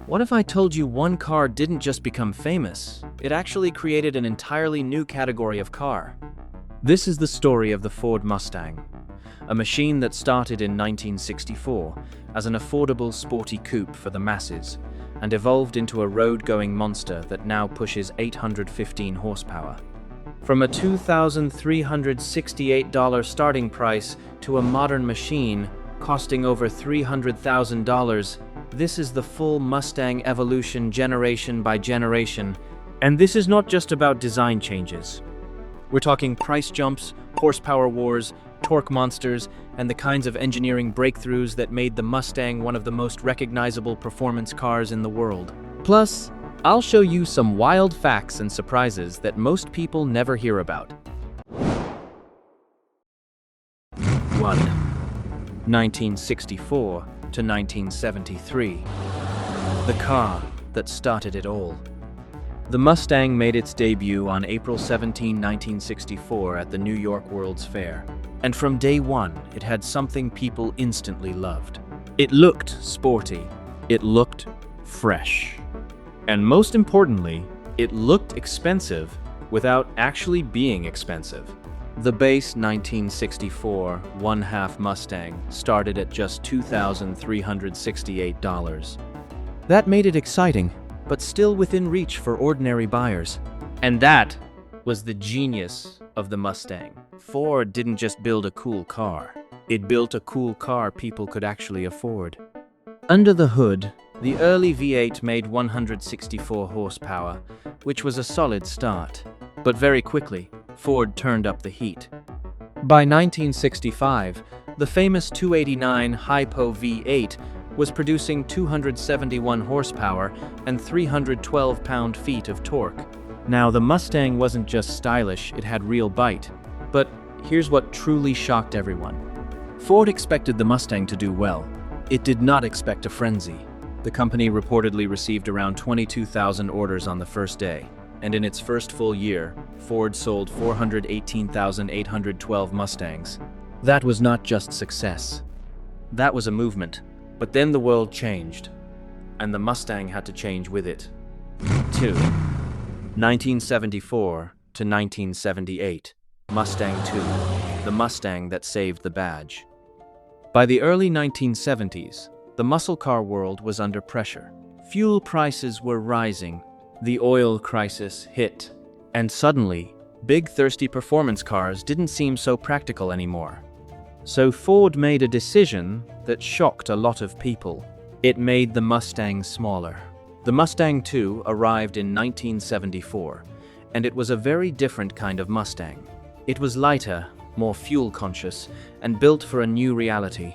What if I told you one car didn't just become famous, it actually created an entirely new category of car? This is the story of the Ford Mustang, a machine that started in 1964 as an affordable sporty coupe for the masses and evolved into a road-going monster that now pushes 815 horsepower. From a $2,368 starting price to a modern machine costing over $300,000, this is the full Mustang evolution generation by generation. And this is not just about design changes. We're talking price jumps, horsepower wars, torque monsters, and the kinds of engineering breakthroughs that made the Mustang one of the most recognizable performance cars in the world. Plus, I'll show you some wild facts and surprises that most people never hear about. 1. 1964 to 1973. The car that started it all. The Mustang made its debut on April 17, 1964 at the New York World's Fair. And from day one, it had something people instantly loved. It looked sporty. It looked fresh. And most importantly, it looked expensive without actually being expensive. The base 1964 one-half Mustang started at just $2,368. That made it exciting, but still within reach for ordinary buyers. And that was the genius of the Mustang. Ford didn't just build a cool car. It built a cool car people could actually afford. Under the hood, the early V8 made 164 horsepower, which was a solid start. But very quickly, Ford turned up the heat. By 1965, the famous 289 Hypo V8 was producing 271 horsepower and 312 pound-feet of torque. Now, the Mustang wasn't just stylish, it had real bite. But here's what truly shocked everyone. Ford expected the Mustang to do well. It did not expect a frenzy. The company reportedly received around 22,000 orders on the first day. And in its first full year, Ford sold 418,812 Mustangs. That was not just success. That was a movement. But then the world changed, and the Mustang had to change with it. 2. 1974 to 1978. Mustang II, the Mustang that saved the badge. By the early 1970s, the muscle car world was under pressure. Fuel prices were rising. The oil crisis hit, and suddenly, big thirsty performance cars didn't seem so practical anymore. So Ford made a decision that shocked a lot of people. It made the Mustang smaller. The Mustang II arrived in 1974, and it was a very different kind of Mustang. It was lighter, more fuel-conscious, and built for a new reality.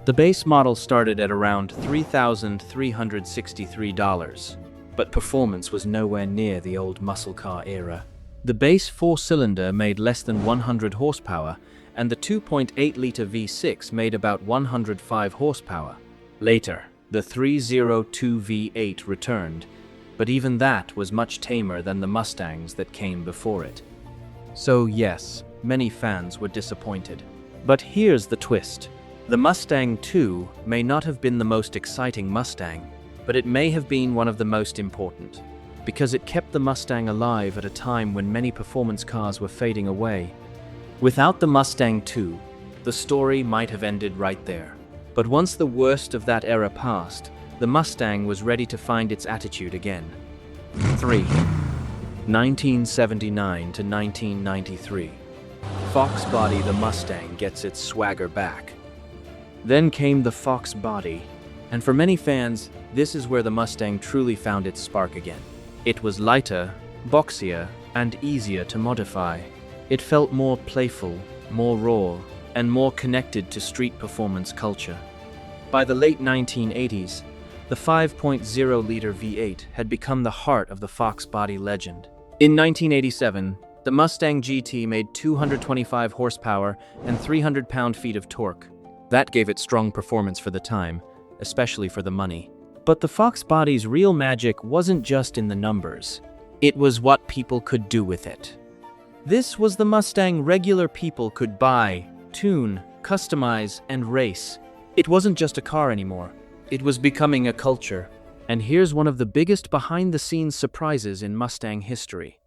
The base model started at around $3,363. But performance was nowhere near the old muscle car era. The base four-cylinder made less than 100 horsepower, and the 2.8-liter V6 made about 105 horsepower. Later, the 302 V8 returned, but even that was much tamer than the Mustangs that came before it. So yes, many fans were disappointed. But here's the twist. The Mustang II may not have been the most exciting Mustang, but it may have been one of the most important, because it kept the Mustang alive at a time when many performance cars were fading away. Without the Mustang II, the story might have ended right there. But once the worst of that era passed, the Mustang was ready to find its attitude again. 3. 1979 to 1993. Fox Body the Mustang gets its swagger back. Then came the Fox Body, and for many fans, this is where the Mustang truly found its spark again. It was lighter, boxier, and easier to modify. It felt more playful, more raw, and more connected to street performance culture. By the late 1980s, the 5.0-liter V8 had become the heart of the Fox Body legend. In 1987, the Mustang GT made 225 horsepower and 300 pound-feet of torque. That gave it strong performance for the time, especially for the money. But the Fox Body's real magic wasn't just in the numbers. It was what people could do with it. This was the Mustang regular people could buy, tune, customize, and race. It wasn't just a car anymore. It was becoming a culture. And here's one of the biggest behind-the-scenes surprises in Mustang history.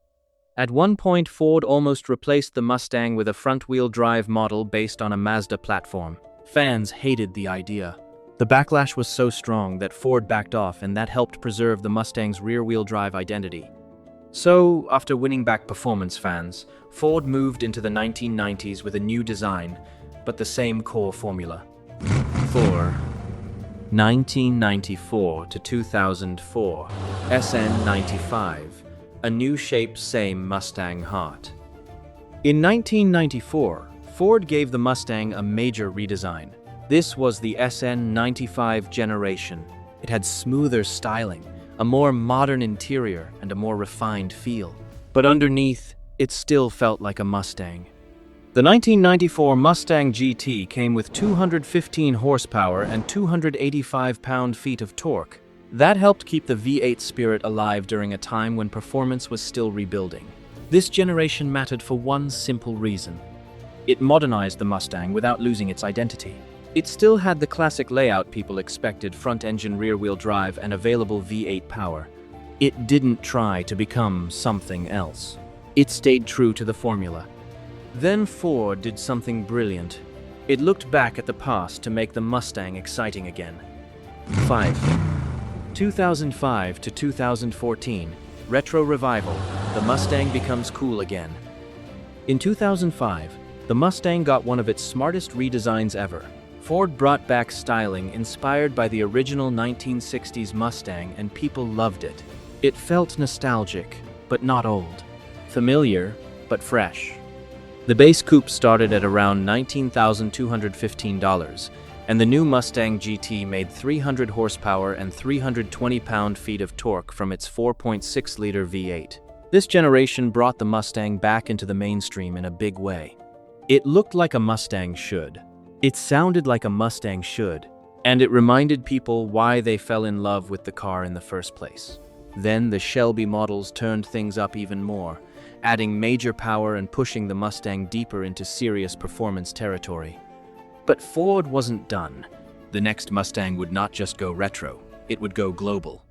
At one point, Ford almost replaced the Mustang with a front-wheel drive model based on a Mazda platform. Fans hated the idea. The backlash was so strong that Ford backed off, and that helped preserve the Mustang's rear-wheel drive identity. So, after winning back performance fans, Ford moved into the 1990s with a new design, but the same core formula. For 1994 to 2004, SN95, a new shape, same Mustang heart. In 1994, Ford gave the Mustang a major redesign. This was the SN95 generation. It had smoother styling, a more modern interior, and a more refined feel. But underneath, it still felt like a Mustang. The 1994 Mustang GT came with 215 horsepower and 285 pound-feet of torque. That helped keep the V8 spirit alive during a time when performance was still rebuilding. This generation mattered for one simple reason. It modernized the Mustang without losing its identity. It still had the classic layout people expected: front-engine rear-wheel drive and available V8 power. It didn't try to become something else. It stayed true to the formula. Then Ford did something brilliant. It looked back at the past to make the Mustang exciting again. 2005 to 2014, retro revival, the Mustang becomes cool again. In 2005, the Mustang got one of its smartest redesigns ever. Ford brought back styling inspired by the original 1960s Mustang, and people loved it. It felt nostalgic, but not old. Familiar, but fresh. The base coupe started at around $19,215, and the new Mustang GT made 300 horsepower and 320 pound-feet of torque from its 4.6-liter V8. This generation brought the Mustang back into the mainstream in a big way. It looked like a Mustang should. It sounded like a Mustang should, and it reminded people why they fell in love with the car in the first place. Then the Shelby models turned things up even more, adding major power and pushing the Mustang deeper into serious performance territory. But Ford wasn't done. The next Mustang would not just go retro, it would go global.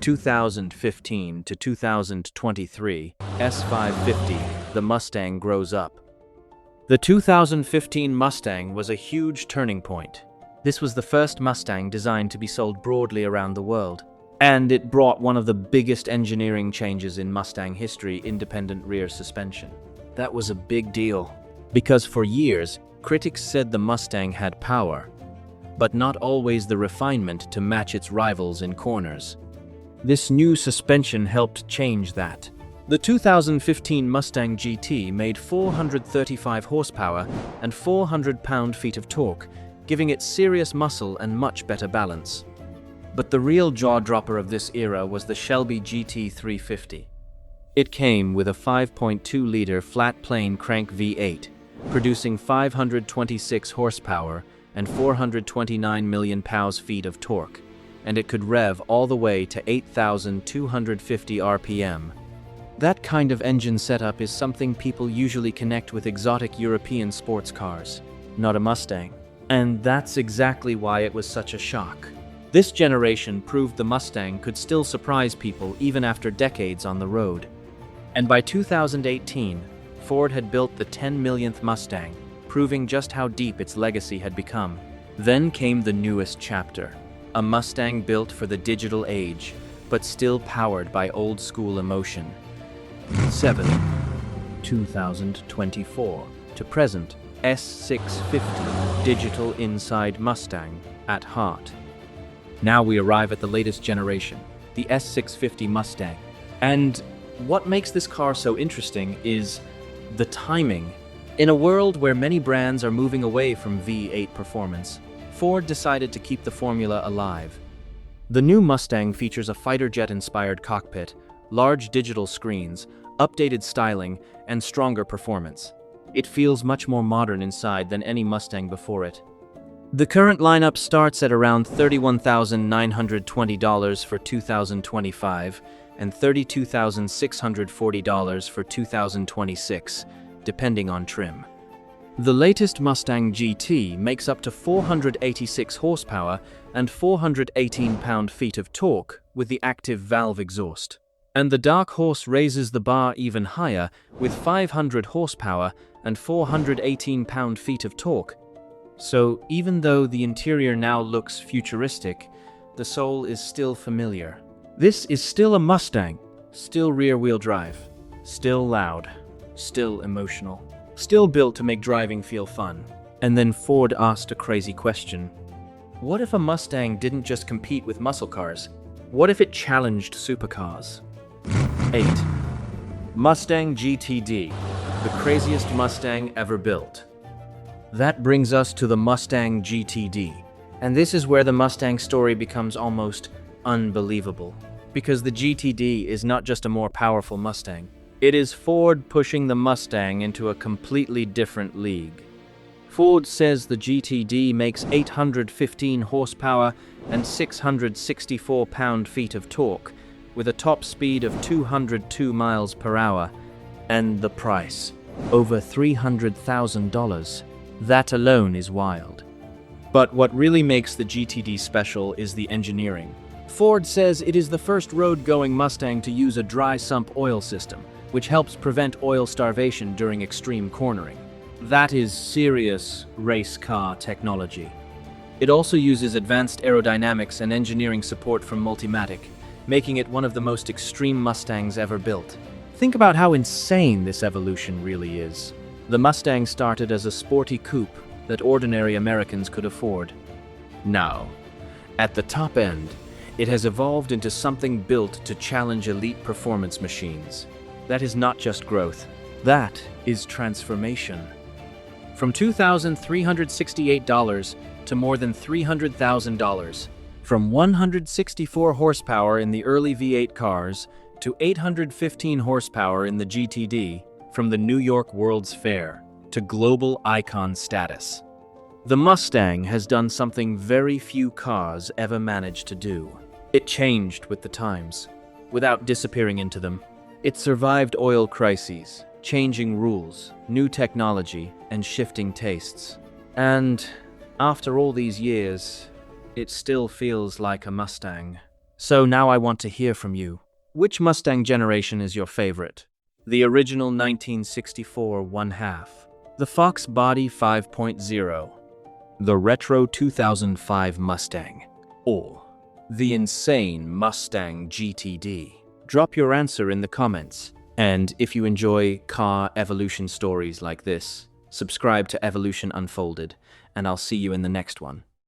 2015 to 2023, S550, the Mustang grows up. The 2015 Mustang was a huge turning point. This was the first Mustang designed to be sold broadly around the world. And it brought one of the biggest engineering changes in Mustang history: independent rear suspension. That was a big deal, because for years, critics said the Mustang had power, but not always the refinement to match its rivals in corners. This new suspension helped change that. The 2015 Mustang GT made 435 horsepower and 400 pound-feet of torque, giving it serious muscle and much better balance. But the real jaw-dropper of this era was the Shelby GT350. It came with a 5.2-liter flat-plane crank V8, producing 526 horsepower and 429 million pound-feet of torque, and it could rev all the way to 8,250 RPM. That kind of engine setup is something people usually connect with exotic European sports cars, not a Mustang. And that's exactly why it was such a shock. This generation proved the Mustang could still surprise people even after decades on the road. And by 2018, Ford had built the 10 millionth Mustang, proving just how deep its legacy had become. Then came the newest chapter, a Mustang built for the digital age, but still powered by old-school emotion. 2024 to present, S650, digital inside Mustang at heart. Now we arrive at the latest generation, the S650 Mustang. And what makes this car so interesting is the timing. In a world where many brands are moving away from V8 performance, Ford decided to keep the formula alive. The new Mustang features a fighter jet-inspired cockpit, large digital screens, updated styling, and stronger performance. It feels much more modern inside than any Mustang before it. The current lineup starts at around $31,920 for 2025 and $32,640 for 2026, depending on trim. The latest Mustang GT makes up to 486 horsepower and 418 pound-feet of torque with the active valve exhaust. And the Dark Horse raises the bar even higher with 500 horsepower and 418 pound-feet of torque. So even though the interior now looks futuristic, the soul is still familiar. This is still a Mustang, still rear-wheel drive, still loud, still emotional, still built to make driving feel fun. And then Ford asked a crazy question. What if a Mustang didn't just compete with muscle cars? What if it challenged supercars? 8. Mustang GTD, the craziest Mustang ever built. That brings us to the Mustang GTD. And this is where the Mustang story becomes almost unbelievable. Because the GTD is not just a more powerful Mustang. It is Ford pushing the Mustang into a completely different league. Ford says the GTD makes 815 horsepower and 664 pound-feet of torque, with a top speed of 202 miles per hour. And the price, over $300,000. That alone is wild. But what really makes the GTD special is the engineering. Ford says it is the first road-going Mustang to use a dry sump oil system, which helps prevent oil starvation during extreme cornering. That is serious race car technology. It also uses advanced aerodynamics and engineering support from Multimatic, making it one of the most extreme Mustangs ever built. Think about how insane this evolution really is. The Mustang started as a sporty coupe that ordinary Americans could afford. Now, at the top end, it has evolved into something built to challenge elite performance machines. That is not just growth. That is transformation. From $2,368 to more than $300,000. From 164 horsepower in the early V8 cars to 815 horsepower in the GTD, from the New York World's Fair to global icon status. The Mustang has done something very few cars ever managed to do. It changed with the times, without disappearing into them. It survived oil crises, changing rules, new technology, and shifting tastes. And after all these years, it still feels like a Mustang. So now I want to hear from you. Which Mustang generation is your favorite? The original 1964 1/2, the Fox Body 5.0, the retro 2005 Mustang, or the insane Mustang GTD? Drop your answer in the comments. And if you enjoy car evolution stories like this, subscribe to Evolution Unfolded, and I'll see you in the next one.